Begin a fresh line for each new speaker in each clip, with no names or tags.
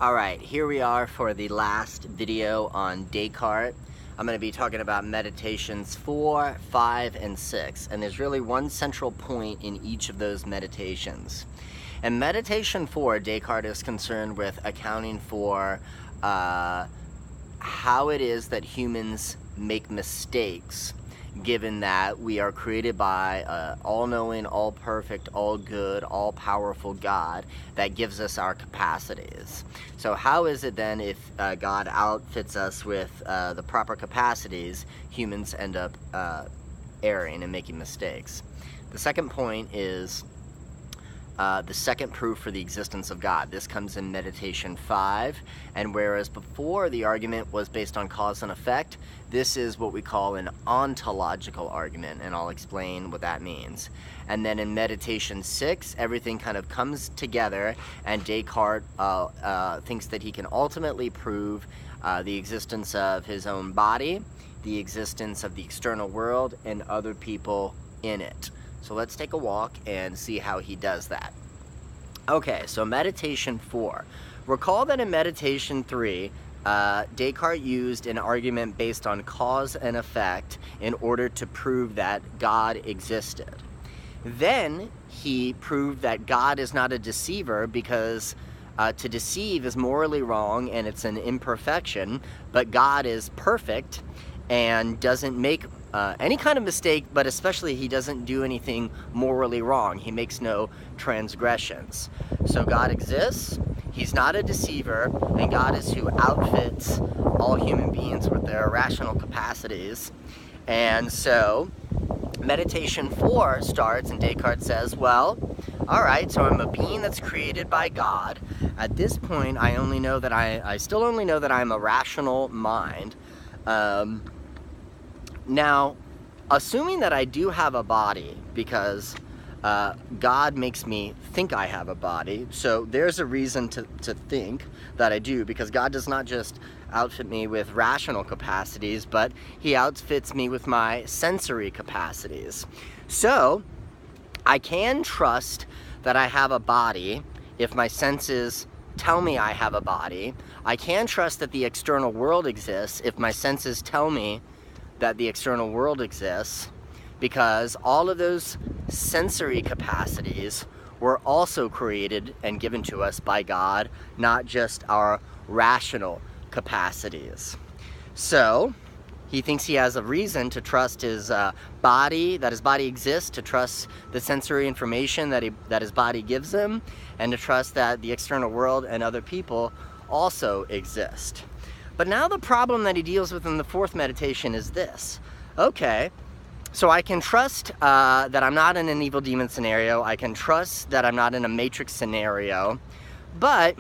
Alright, here we are for the last video on Descartes. I'm going to be talking about meditations 4, 5, and 6. And there's really one central point in each of those meditations. In meditation 4, Descartes is concerned with accounting for how it is that humans make mistakes, given that we are created by all-knowing, all-perfect, all-good, all-powerful God that gives us our capacities. So how is it then, if God outfits us with the proper capacities, humans end up erring and making mistakes? The second point is the second proof for the existence of God. This comes in meditation 5, and whereas before the argument was based on cause and effect, this is what we call an ontological argument, and I'll explain what that means. And then in meditation 6, everything kind of comes together, and Descartes thinks that he can ultimately prove the existence of his own body, the existence of the external world, and other people in it. So let's take a walk and see how he does that. Okay, so meditation 4. Recall that in meditation 3, Descartes used an argument based on cause and effect in order to prove that God existed. Then he proved that God is not a deceiver because to deceive is morally wrong and it's an imperfection, but God is perfect and doesn't make any kind of mistake, but especially he doesn't do anything morally wrong. He makes no transgressions. So God exists, he's not a deceiver, and God is who outfits all human beings with their rational capacities. And so meditation 4 starts, and Descartes says, well, alright, so I'm a being that's created by God. At this point, I still only know that I'm a rational mind. Now, assuming that I do have a body, because God makes me think I have a body, so there's a reason to think that I do, because God does not just outfit me with rational capacities, but he outfits me with my sensory capacities. So, I can trust that I have a body if my senses tell me I have a body. I can trust that the external world exists if my senses tell me that the external world exists, because all of those sensory capacities were also created and given to us by God, not just our rational capacities. So he thinks he has a reason to trust his body, that his body exists, to trust the sensory information that his body gives him, and to trust that the external world and other people also exist. But now the problem that he deals with in the fourth meditation is this. Okay, so I can trust that I'm not in an evil demon scenario. I can trust that I'm not in a Matrix scenario. But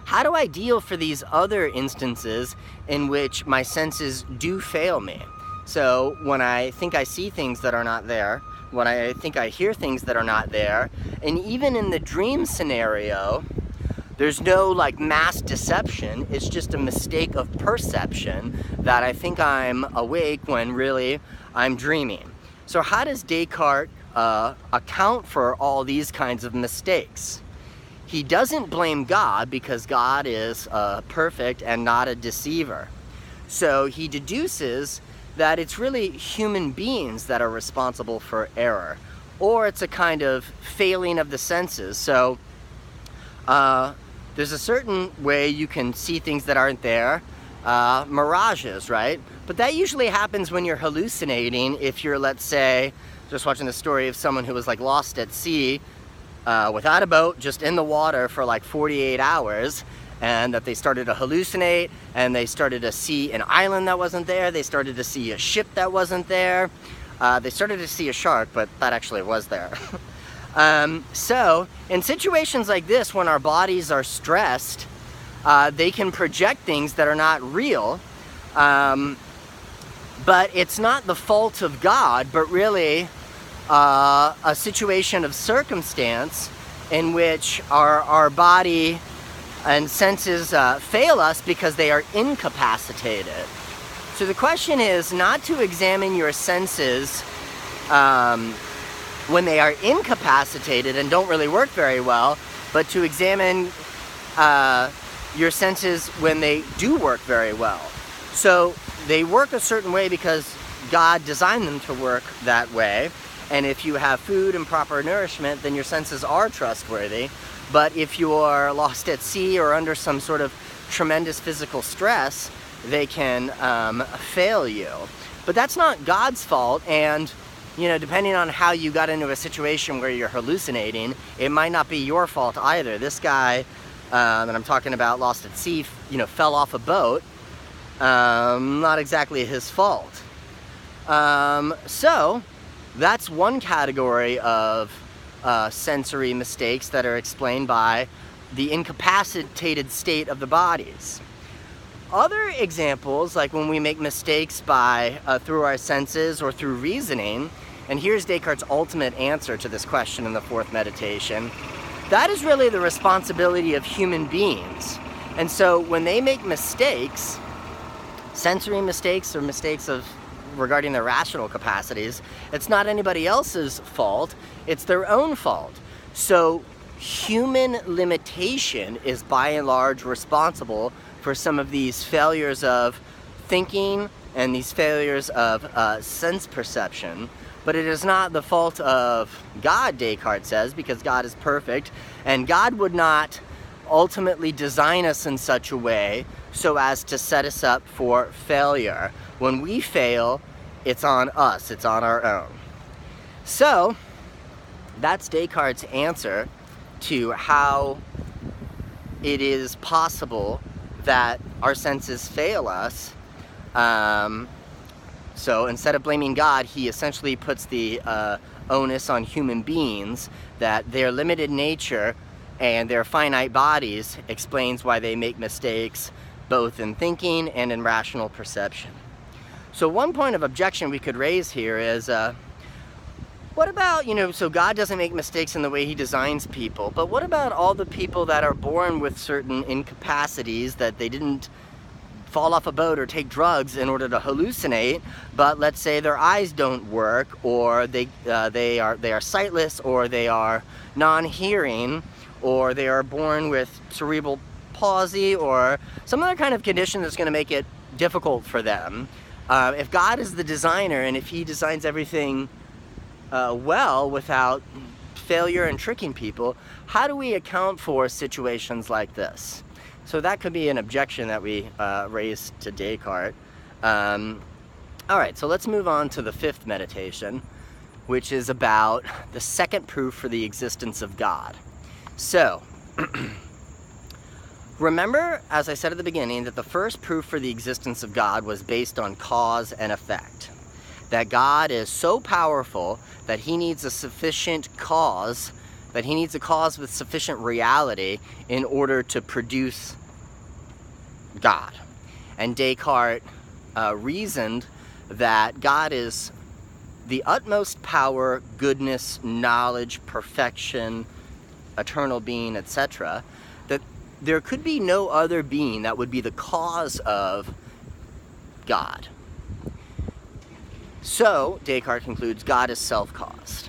how do I deal for these other instances in which my senses do fail me? So when I think I see things that are not there, when I think I hear things that are not there, and even in the dream scenario, there's no mass deception, it's just a mistake of perception that I think I'm awake when really I'm dreaming. So how does Descartes account for all these kinds of mistakes? He doesn't blame God because God is perfect and not a deceiver. So he deduces that it's really human beings that are responsible for error, or it's a kind of failing of the senses. So there's a certain way you can see things that aren't there, mirages, right? But that usually happens when you're hallucinating. If you're, let's say, just watching the story of someone who was lost at sea without a boat, just in the water for 48 hours, and that they started to hallucinate, and they started to see an island that wasn't there, they started to see a ship that wasn't there, they started to see a shark, but that actually was there. So, in situations like this, when our bodies are stressed, they can project things that are not real, but it's not the fault of God, but really a situation of circumstance in which our body and senses fail us because they are incapacitated. So the question is not to examine your senses when they are incapacitated and don't really work very well, but to examine your senses when they do work very well. So they work a certain way because God designed them to work that way. And if you have food and proper nourishment, then your senses are trustworthy. But if you are lost at sea or under some sort of tremendous physical stress, they can fail you. But that's not God's fault, and depending on how you got into a situation where you're hallucinating, it might not be your fault either. This guy that I'm talking about, lost at sea, fell off a boat. Not exactly his fault. So that's one category of sensory mistakes that are explained by the incapacitated state of the bodies. Other examples, like when we make mistakes through our senses or through reasoning, and here's Descartes' ultimate answer to this question in the fourth meditation, that is really the responsibility of human beings. And so when they make mistakes, sensory mistakes or mistakes regarding their rational capacities, it's not anybody else's fault, it's their own fault. So human limitation is by and large responsible for some of these failures of thinking and these failures of sense perception. But it is not the fault of God, Descartes says, because God is perfect, and God would not ultimately design us in such a way so as to set us up for failure. When we fail, it's on us, it's on our own. So that's Descartes' answer to how it is possible that our senses fail us. So instead of blaming God, he essentially puts the onus on human beings that their limited nature and their finite bodies explains why they make mistakes both in thinking and in rational perception. So one point of objection we could raise here is, what about, so God doesn't make mistakes in the way he designs people, but what about all the people that are born with certain incapacities that they didn't fall off a boat or take drugs in order to hallucinate, but let's say their eyes don't work, or they are sightless, or they are non-hearing, or they are born with cerebral palsy or some other kind of condition that's going to make it difficult for them. If God is the designer, and if he designs everything well without failure and tricking people, how do we account for situations like this? So that could be an objection that we raise to Descartes. All right, so let's move on to the fifth meditation, which is about the second proof for the existence of God. So, remember, as I said at the beginning, that the first proof for the existence of God was based on cause and effect. That God is so powerful that he needs a sufficient cause, that he needs a cause with sufficient reality in order to produce God. And Descartes reasoned that God is the utmost power, goodness, knowledge, perfection, eternal being, etc., that there could be no other being that would be the cause of God. So, Descartes concludes, God is self-caused.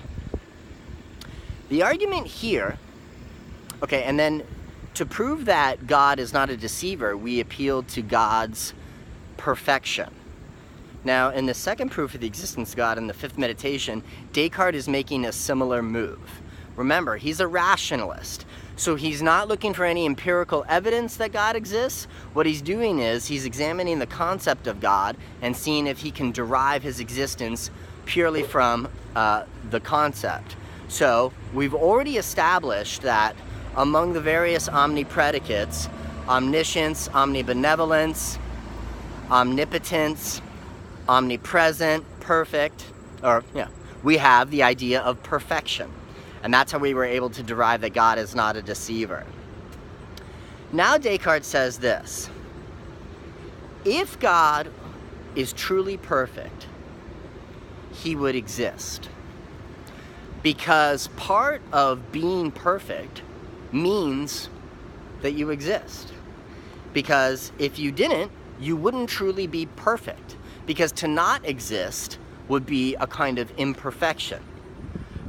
The argument here, okay, and then to prove that God is not a deceiver, we appealed to God's perfection. Now, in the second proof of the existence of God in the fifth meditation, Descartes is making a similar move. Remember, he's a rationalist, so he's not looking for any empirical evidence that God exists. What he's doing is he's examining the concept of God and seeing if he can derive his existence purely from the concept. So we've already established that among the various omnipredicates, omniscience, omnibenevolence, omnipotence, omnipresent, perfect, we have the idea of perfection. And that's how we were able to derive that God is not a deceiver. Now Descartes says this: if God is truly perfect, he would exist. Because part of being perfect means that you exist. Because if you didn't, you wouldn't truly be perfect. Because to not exist would be a kind of imperfection.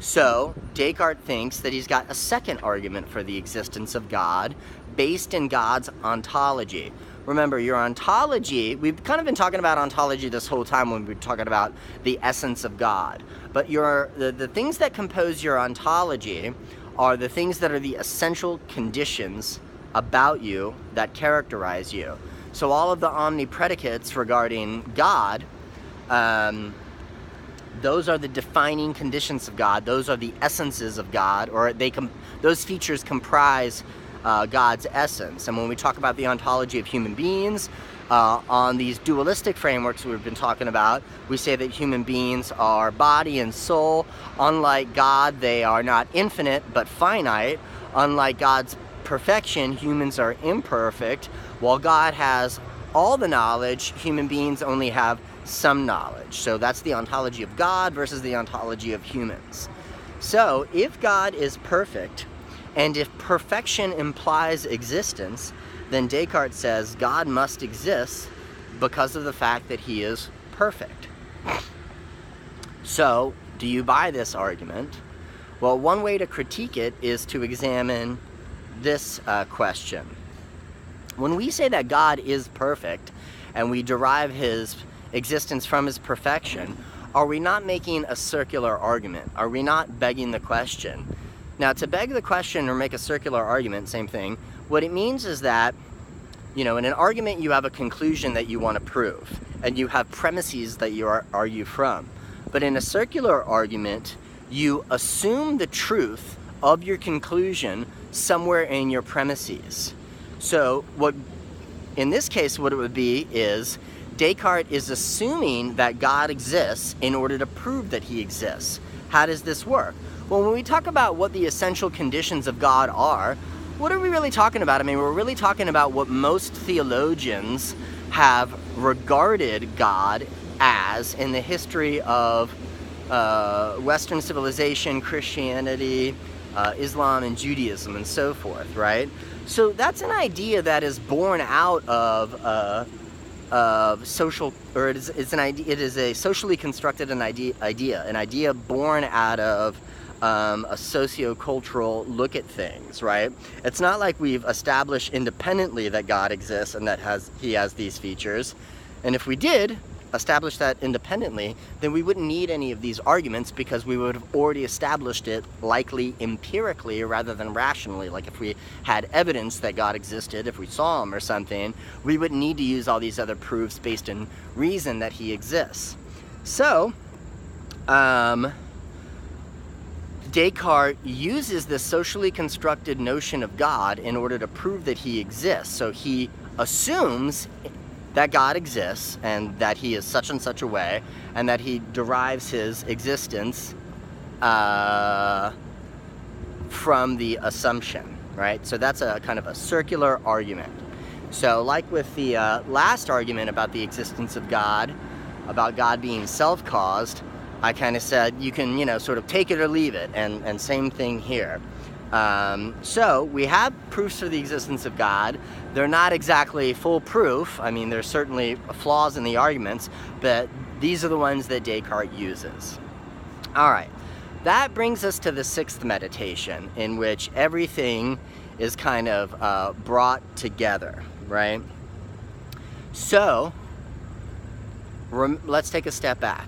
So Descartes thinks that he's got a second argument for the existence of God based in God's ontology. Remember, your ontology, we've kind of been talking about ontology this whole time when we're talking about the essence of God. But the things that compose your ontology are the things that are the essential conditions about you that characterize you. So all of the omnipredicates regarding God, those are the defining conditions of God. Those are the essences of God, or those features comprise God's essence. And when we talk about the ontology of human beings, on these dualistic frameworks we've been talking about, we say that human beings are body and soul. Unlike God, they are not infinite but finite. Unlike God's perfection, humans are imperfect. While God has all the knowledge, human beings only have some knowledge. So that's the ontology of God versus the ontology of humans. So if God is perfect, and if perfection implies existence, then Descartes says God must exist because of the fact that he is perfect. So, do you buy this argument? Well, one way to critique it is to examine this question. When we say that God is perfect, and we derive his existence from his perfection, are we not making a circular argument? Are we not begging the question? Now, to beg the question or make a circular argument, same thing, what it means is that, in an argument you have a conclusion that you want to prove, and you have premises that you argue from. But in a circular argument, you assume the truth of your conclusion somewhere in your premises. So, in this case, what it would be is, Descartes is assuming that God exists in order to prove that he exists. How does this work? Well, when we talk about what the essential conditions of God are, what are we really talking about? I mean, we're really talking about what most theologians have regarded God as in the history of Western civilization, Christianity, Islam, and Judaism, and so forth, right? So that's an idea that is born out of social, or it is a socially constructed an idea born out of a socio-cultural look at things, right? It's not like we've established independently that God exists and that he has these features. And if we did establish that independently, then we wouldn't need any of these arguments, because we would have already established it likely empirically rather than rationally. Like if we had evidence that God existed, if we saw him or something, we wouldn't need to use all these other proofs based in reason that he exists. So, Descartes uses this socially constructed notion of God in order to prove that he exists. So he assumes that God exists and that he is such and such a way, and that he derives his existence from the assumption, right? So that's a kind of a circular argument. So like with the last argument about the existence of God, about God being self-caused, I kind of said you can, sort of take it or leave it, and same thing here. So we have proofs for the existence of God. They're not exactly foolproof. I mean, there's certainly flaws in the arguments, but these are the ones that Descartes uses. All right, that brings us to the sixth meditation, in which everything is kind of brought together, right? So let's take a step back.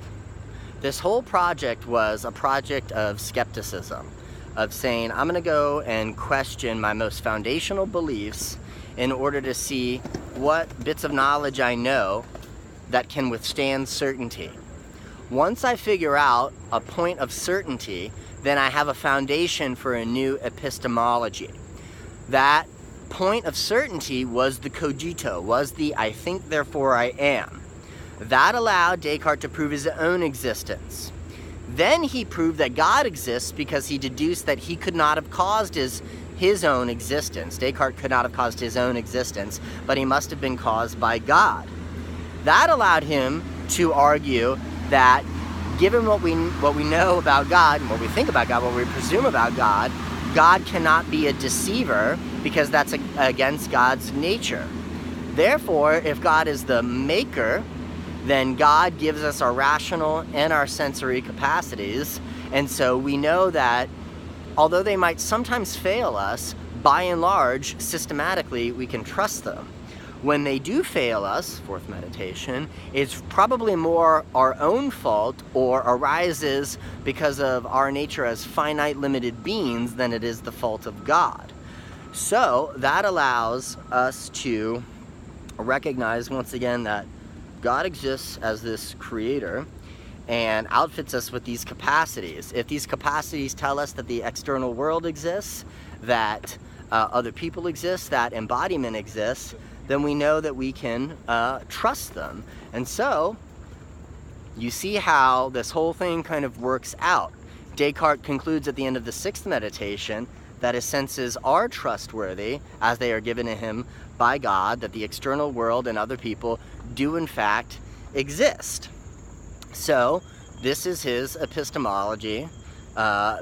This whole project was a project of skepticism, of saying, I'm going to go and question my most foundational beliefs in order to see what bits of knowledge I know that can withstand certainty. Once I figure out a point of certainty, then I have a foundation for a new epistemology. That point of certainty was the cogito, was the I think, therefore I am. That allowed Descartes to prove his own existence. Then he proved that God exists because he deduced that he could not have caused his own existence. Descartes could not have caused his own existence, but he must have been caused by God. That allowed him to argue that given what we know about God, and what we think about God, what we presume about God, God cannot be a deceiver, because that's against God's nature. Therefore, if God is the maker, then God gives us our rational and our sensory capacities. And so we know that although they might sometimes fail us, by and large, systematically, we can trust them. When they do fail us, fourth meditation, it's probably more our own fault or arises because of our nature as finite, limited beings than it is the fault of God. So that allows us to recognize once again that God exists as this creator and outfits us with these capacities. If these capacities tell us that the external world exists, that other people exist, that embodiment exists, then we know that we can trust them. And so you see how this whole thing kind of works out. Descartes concludes at the end of the sixth meditation that his senses are trustworthy as they are given to him by God, that the external world and other people do in fact exist. So this is his epistemology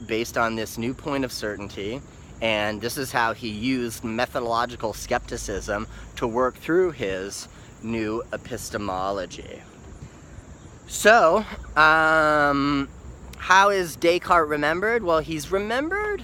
based on this new point of certainty, and this is how he used methodological skepticism to work through his new epistemology. So, how is Descartes remembered? Well, he's remembered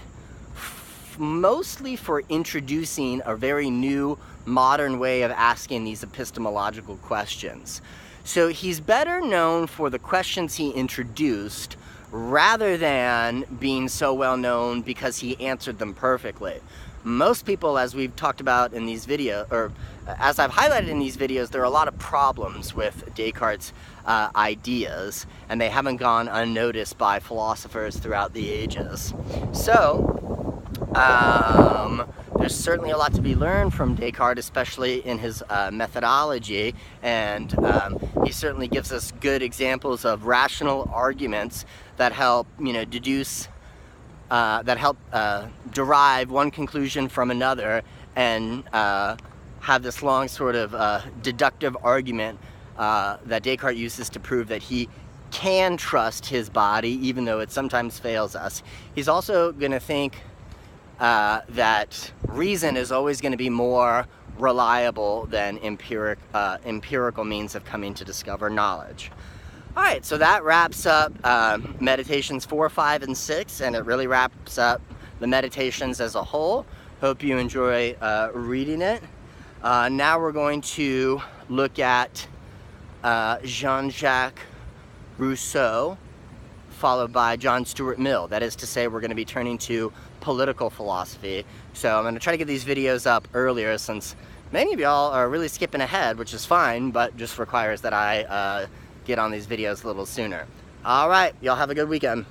mostly for introducing a very new modern way of asking these epistemological questions. So he's better known for the questions he introduced rather than being so well known because he answered them perfectly. Most people, as we've talked about in these videos, or as I've highlighted in these videos, there are a lot of problems with Descartes' ideas, and they haven't gone unnoticed by philosophers throughout the ages. So, there's certainly a lot to be learned from Descartes, especially in his methodology, and he certainly gives us good examples of rational arguments that help, deduce, that help derive one conclusion from another, and have this long sort of deductive argument that Descartes uses to prove that he can trust his body, even though it sometimes fails us. He's also going to think that reason is always going to be more reliable than empirical means of coming to discover knowledge. Alright, so that wraps up meditations 4, 5, and 6, and it really wraps up the meditations as a whole. Hope you enjoy reading it. Now we're going to look at Jean-Jacques Rousseau, followed by John Stuart Mill. That is to say, we're going to be turning to political philosophy. So I'm going to try to get these videos up earlier, since many of y'all are really skipping ahead, which is fine, but just requires that I get on these videos a little sooner. Alright, y'all have a good weekend.